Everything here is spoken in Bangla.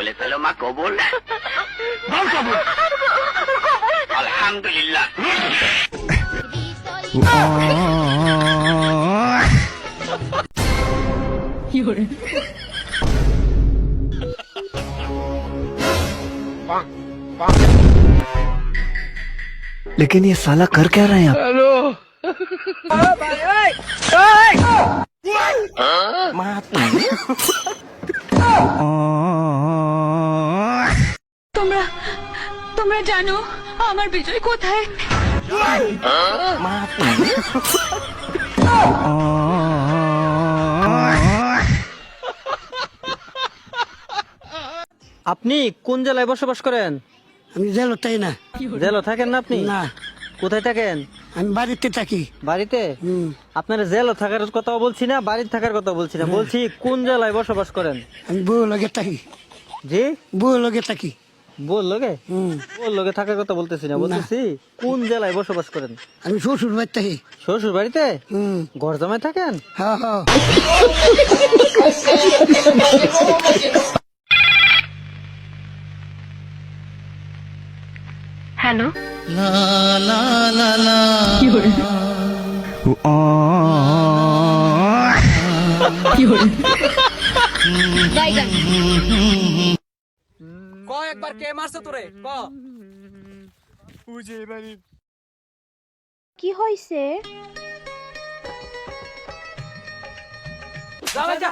বলে কালেমা কবুল। বল কবুল। আলহামদুলিল্লাহ। लेकिन ये साला कर क्या रहा है यहाँ? हेलो। তোমরা তোমরা জানো আমার বিজয় কোথায়? আপনি কোন জেলায় বসবাস করেন? আমি জেলতাই না। জেলা থাকেন না আপনি? না, কোথায় থাকেন? আমি বাড়িতে থাকি। বাড়িতে? আপনার জেলা থাকার কথা বলছি না, বাড়িতে থাকার কথা বলছি না, বলছি কোন জেলায় বসবাস করেন? আমি বউ লগে থাকি। জি, বউ লগে থাকি। বল লগে? বল লগে থাকার কথা বলতেছি না, বলতেছি কোন জেলায় বসবাস করেন? আমি শ্বশুর বাড়ি থাকি। শ্বশুর বাড়িতে? ঘর জামাই থাকেন? হ্যাঁ হ্যাঁ। হ্যালো একবার কে মারছে তোরে? কি হইছে? যা।